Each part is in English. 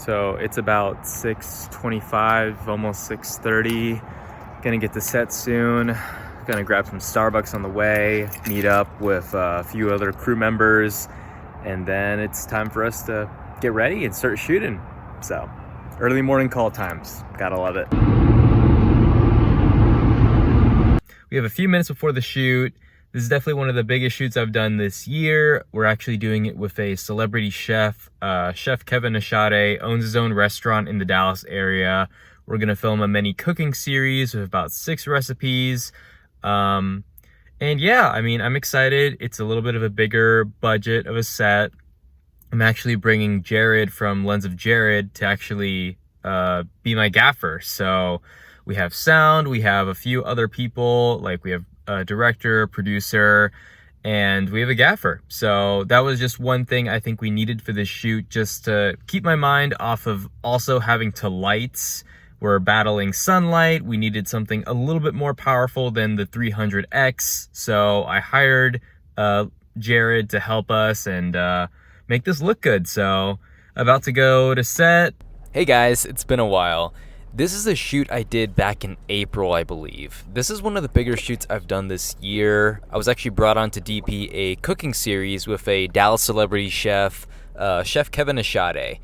So it's about 6:25, almost 6:30. Gonna get to set soon. Gonna grab some Starbucks on the way, meet up with a few other crew members, and then it's time for us to get ready and start shooting. So early morning call times, gotta love it. We have a few minutes before the shoot. This is definitely one of the biggest shoots I've done this year. We're actually doing it with a celebrity chef. Chef Kevin Ashade owns his own restaurant in the Dallas area. We're gonna film a mini cooking series with about 6 recipes. And yeah, I mean, I'm excited. It's a little bit of a bigger budget of a set. I'm actually bringing Jared from Lens of Jared to actually be my gaffer. So we have sound, we have a few other people, like we have a director, producer, and we have a gaffer. So that was just one thing I think we needed for this shoot, just to keep my mind off of also having to lights. We're battling sunlight. We needed something a little bit more powerful than the 300X. So I hired Jared to help us and make this look good. So about to go to set. Hey guys, it's been a while. This is a shoot I did back in April, I believe. This is one of the bigger shoots I've done this year. I was actually brought on to DP a cooking series with a Dallas celebrity chef, Chef Kevin Ashade.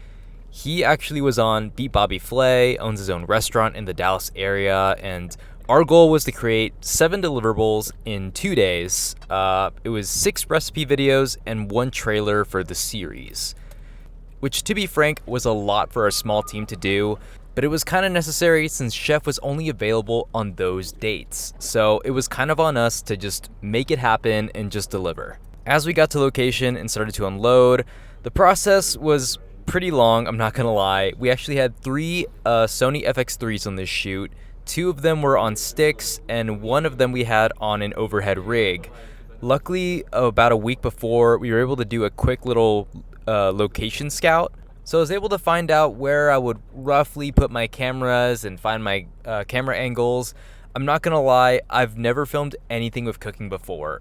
He actually was on Beat Bobby Flay, owns his own restaurant in the Dallas area, and our goal was to create 7 deliverables in 2 days. It was 6 recipe videos and 1 trailer for the series, which, to be frank, was a lot for a small team to do. But it was kind of necessary since Chef was only available on those dates. So it was kind of on us to just make it happen and just deliver. As we got to location and started to unload, the process was pretty long, I'm not gonna lie. We actually had 3 Sony FX3s on this shoot. 2 of them were on sticks and 1 of them we had on an overhead rig. Luckily, about a week before, we were able to do a quick little location scout. So I was able to find out where I would roughly put my cameras and find my camera angles. I'm not gonna lie, I've never filmed anything with cooking before.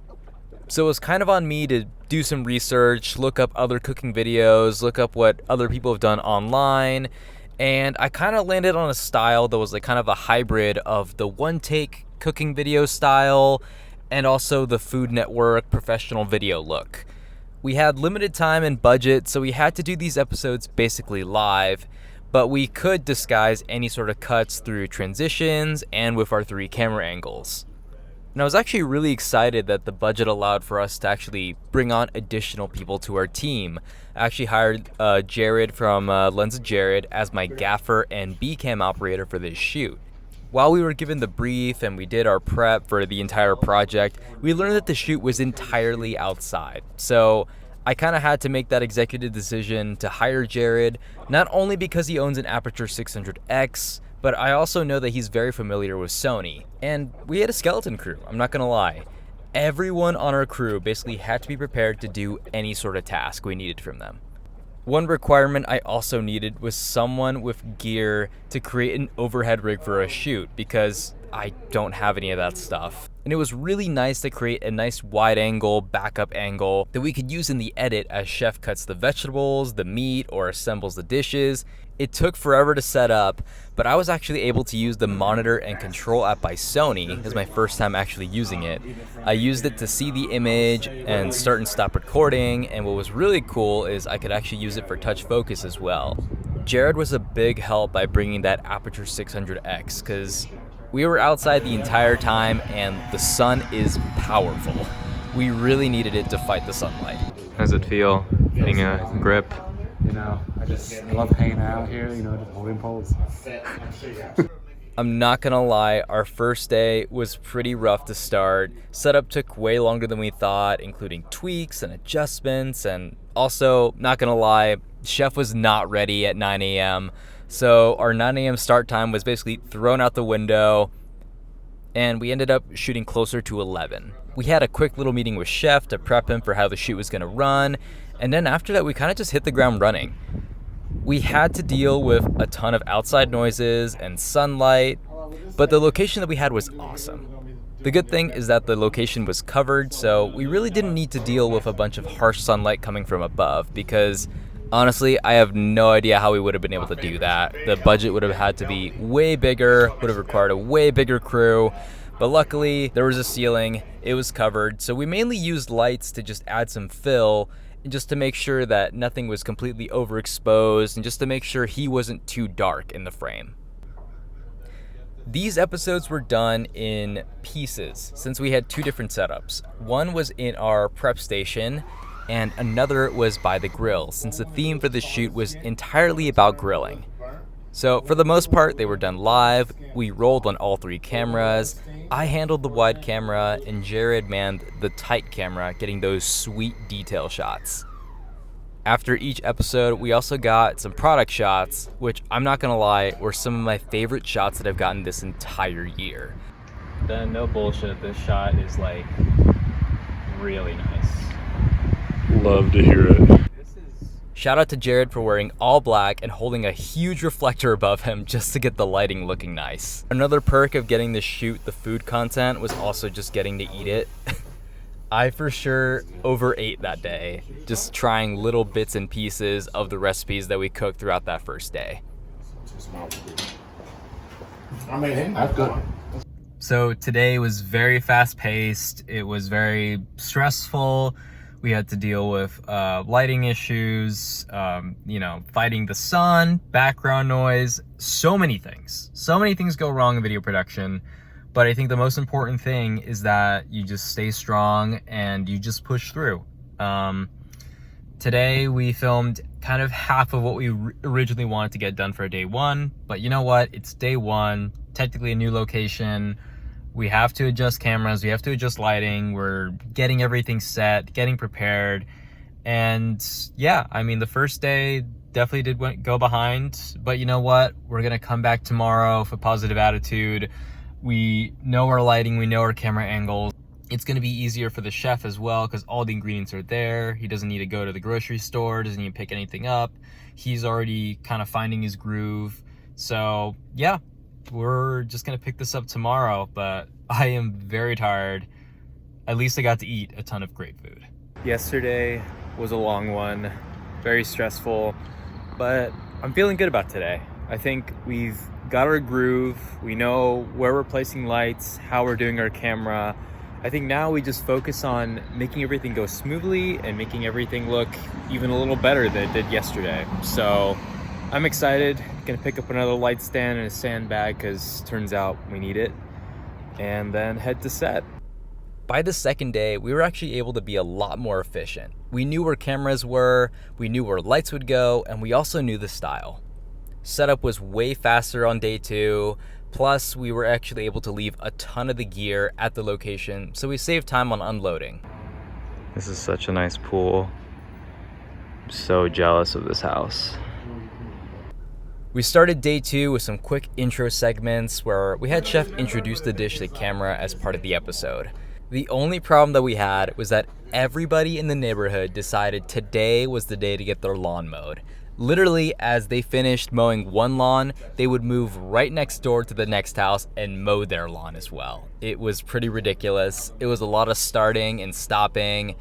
So it was kind of on me to do some research, look up other cooking videos, look up what other people have done online. And I kind of landed on a style that was like kind of a hybrid of the one-take cooking video style and also the Food Network professional video look. We had limited time and budget, so we had to do these episodes basically live, but we could disguise any sort of cuts through transitions and with our 3 camera angles. And I was actually really excited that the budget allowed for us to actually bring on additional people to our team. I actually hired Jared from Lens of Jared as my gaffer and B-cam operator for this shoot. While we were given the brief and we did our prep for the entire project, we learned that the shoot was entirely outside. So I kind of had to make that executive decision to hire Jared, not only because he owns an Aperture 600X, but I also know that he's very familiar with Sony. And we had a skeleton crew, I'm not gonna lie. Everyone on our crew basically had to be prepared to do any sort of task we needed from them. One requirement I also needed was someone with gear to create an overhead rig for a shoot, because I don't have any of that stuff. And it was really nice to create a nice wide angle, backup angle that we could use in the edit as Chef cuts the vegetables, the meat, or assembles the dishes. It took forever to set up, but I was actually able to use the monitor and control app by Sony. This is my first time actually using it. I used it to see the image and start and stop recording, and what was really cool is I could actually use it for touch focus as well. Jared was a big help by bringing that Aperture 600X, because we were outside the entire time and the sun is powerful. We really needed it to fight the sunlight. How does it feel getting a grip? You know, I love hanging out here, you know, just holding poles. I'm not gonna lie, our first day was pretty rough to start. Setup took way longer than we thought, including tweaks and adjustments, and also, not gonna lie, Chef was not ready at 9 a.m. So our 9 a.m. start time was basically thrown out the window, and we ended up shooting closer to 11. We had a quick little meeting with Chef to prep him for how the shoot was gonna run, and then after that we kind of just hit the ground running. We had to deal with a ton of outside noises and sunlight, but the location that we had was awesome. The good thing is that the location was covered, so we really didn't need to deal with a bunch of harsh sunlight coming from above, because Honestly, I have no idea how we would have been able to do that. The budget would have had to be way bigger, would have required a way bigger crew. But luckily, there was a ceiling, it was covered, so we mainly used lights to just add some fill, and just to make sure that nothing was completely overexposed, and just to make sure he wasn't too dark in the frame. These episodes were done in pieces, since we had two different setups. One was in our prep station, and another was by the grill, since the theme for the shoot was entirely about grilling. So for the most part, they were done live. We rolled on all three cameras. I handled the wide camera, and Jared manned the tight camera, getting those sweet detail shots. After each episode, we also got some product shots, which I'm not gonna lie, were some of my favorite shots that I've gotten this entire year. Then no bullshit, this shot is like really nice. Love to hear it. Shout out to Jared for wearing all black and holding a huge reflector above him just to get the lighting looking nice. Another perk of getting to shoot the food content was also just getting to eat it. I for sure overate that day, just trying little bits and pieces of the recipes that we cooked throughout that first day. That's good. So today was very fast paced. It was very stressful. We had to deal with lighting issues, fighting the sun, background noise, so many things. So many things go wrong in video production. But I think the most important thing is that you just stay strong and you just push through. Today we filmed kind of half of what we originally wanted to get done for day one. But you know what? It's day one, technically a new location. We have to adjust cameras, we have to adjust lighting, we're getting everything set, getting prepared. And yeah, I mean, the first day definitely did go behind, but you know what? We're gonna come back tomorrow with a positive attitude. We know our lighting, we know our camera angles. It's gonna be easier for the chef as well because all the ingredients are there. He doesn't need to go to the grocery store, doesn't need to pick anything up. He's already kind of finding his groove. So yeah, we're just gonna pick this up tomorrow, but I am very tired. At least I got to eat a ton of great food. Yesterday was a long one, very stressful, but I'm feeling good about today. I think we've got our groove. We know where we're placing lights, how we're doing our camera. I think now we just focus on making everything go smoothly and making everything look even a little better than it did yesterday. So I'm excited. Gonna pick up another light stand and a sandbag because turns out we need it, and then head to set. By the second day, we were actually able to be a lot more efficient. We knew where cameras were, we knew where lights would go, and we also knew the style. Setup was way faster on day two, plus we were actually able to leave a ton of the gear at the location, so we saved time on unloading. This is such a nice pool. I'm so jealous of this house. We started day two with some quick intro segments where we had Chef introduce the dish to camera as part of the episode. The only problem that we had was that everybody in the neighborhood decided today was the day to get their lawn mowed. Literally, as they finished mowing one lawn, they would move right next door to the next house and mow their lawn as well. It was pretty ridiculous. It was a lot of starting and stopping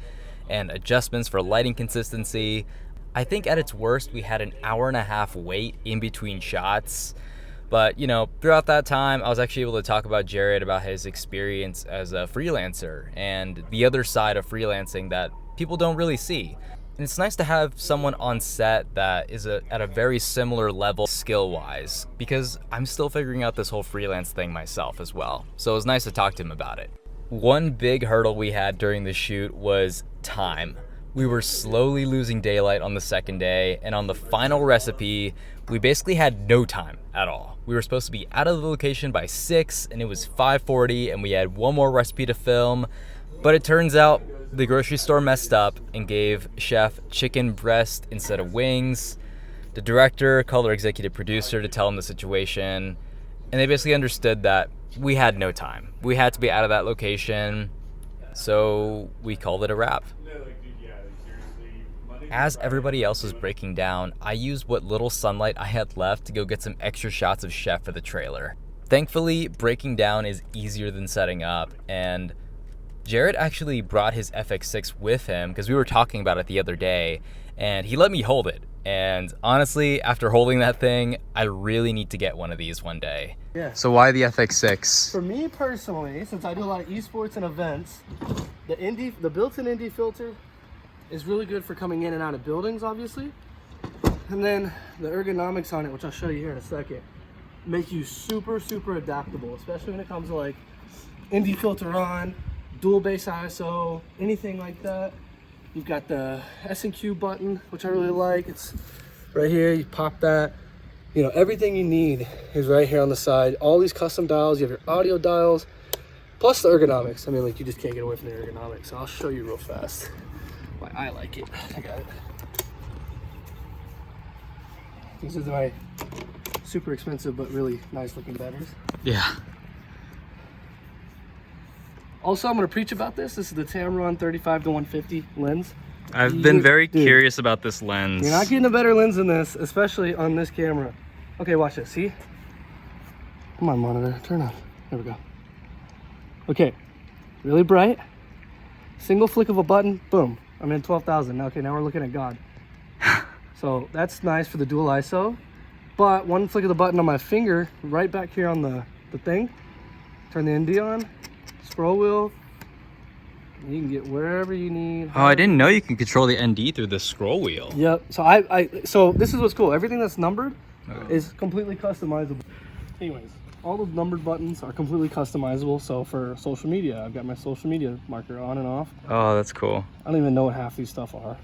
and adjustments for lighting consistency. I think at its worst, we had an hour and a half wait in between shots. But, throughout that time, I was actually able to talk about Jared, about his experience as a freelancer and the other side of freelancing that people don't really see. And it's nice to have someone on set that is at a very similar level skill-wise, because I'm still figuring out this whole freelance thing myself as well. So it was nice to talk to him about it. One big hurdle we had during the shoot was time. We were slowly losing daylight on the second day, and on the final recipe, we basically had no time at all. We were supposed to be out of the location by 6, and it was 5:40, and we had one more recipe to film. But it turns out the grocery store messed up and gave Chef chicken breast instead of wings. The director called our executive producer to tell him the situation, and they basically understood that we had no time. We had to be out of that location, so we called it a wrap. As everybody else was breaking down, I used what little sunlight I had left to go get some extra shots of Chef for the trailer. Thankfully, breaking down is easier than setting up, and Jared actually brought his FX3 with him because we were talking about it the other day, and he let me hold it. And honestly, after holding that thing, I really need to get one of these one day. Yeah. So why the FX6? For me personally, since I do a lot of esports and events, the built-in ND filter is really good for coming in and out of buildings, obviously. And then the ergonomics on it, which I'll show you here in a second, make you super, super adaptable, especially when it comes to like ND filter on, dual base ISO, anything like that. You've got the S&Q button, which I really like. It's right here, you pop that. You know, everything you need is right here on the side. All these custom dials, you have your audio dials, plus the ergonomics. I mean, like, you just can't get away from the ergonomics. So I'll show you real fast why I like it. I got it. These are my super expensive but really nice looking batteries. Yeah. Also, I'm gonna preach about this. This is the Tamron 35-150 lens. I've been very curious about this lens. You're not getting a better lens than this, especially on this camera. Okay, watch this, see? Come on, monitor, turn on. There we go. Okay, really bright. Single flick of a button, boom. I'm in 12,000. Okay, now we're looking at God. So that's nice for the dual ISO. But one flick of the button on my finger, right back here on the thing, turn the ND on, scroll wheel, you can get wherever you need. Oh, I didn't know you can control the ND through the scroll wheel. Yep. So this is what's cool. Everything that's numbered is completely customizable. Anyways, all the numbered buttons are completely customizable. So for social media, I've got my social media marker on and off. Oh, that's cool. I don't even know what half these stuff are.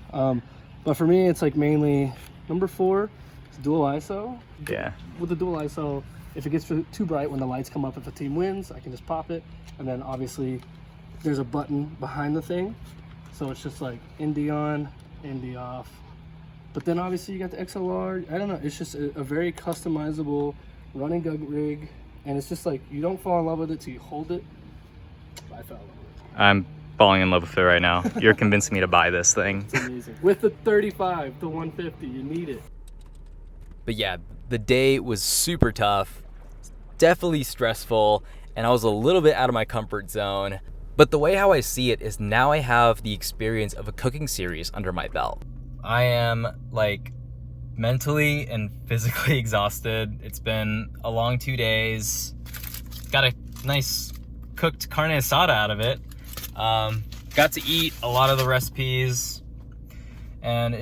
But for me, it's like mainly number 4 is dual ISO. Yeah. With the dual ISO, if it gets too bright when the lights come up, if a team wins, I can just pop it. And then obviously there's a button behind the thing. So it's just like ND on, ND off. But then obviously you got the XLR. I don't know, it's just a very customizable running gun rig. And it's just like, you don't fall in love with it till you hold it. I fell in love with it. I'm falling in love with it right now. You're convincing me to buy this thing. It's amazing. With the 35-150, you need it. But yeah, the day was super tough, definitely stressful, and I was a little bit out of my comfort zone. But the way how I see it is now I have the experience of a cooking series under my belt. I am like mentally and physically exhausted. It's been a long 2 days. Got a nice cooked carne asada out of it. Got to eat a lot of the recipes. And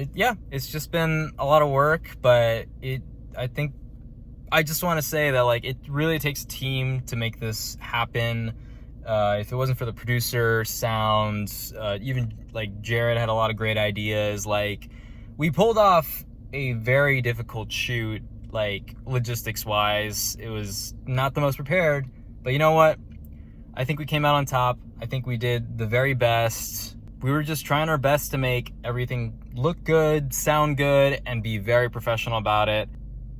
it's just been a lot of work, but I think I just want to say that like it really takes a team to make this happen. If it wasn't for the producer, sound, even like Jared had a lot of great ideas. Like we pulled off a very difficult shoot, like logistics wise. It was not the most prepared, but you know what? I think we came out on top. I think we did the very best. We were just trying our best to make everything look good, sound good, and be very professional about it.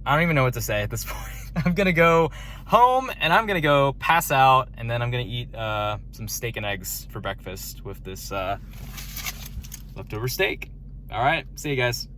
I don't even know what to say at this point. I'm gonna go home and I'm gonna go pass out, and then I'm gonna eat some steak and eggs for breakfast with this leftover steak. All right, see you guys.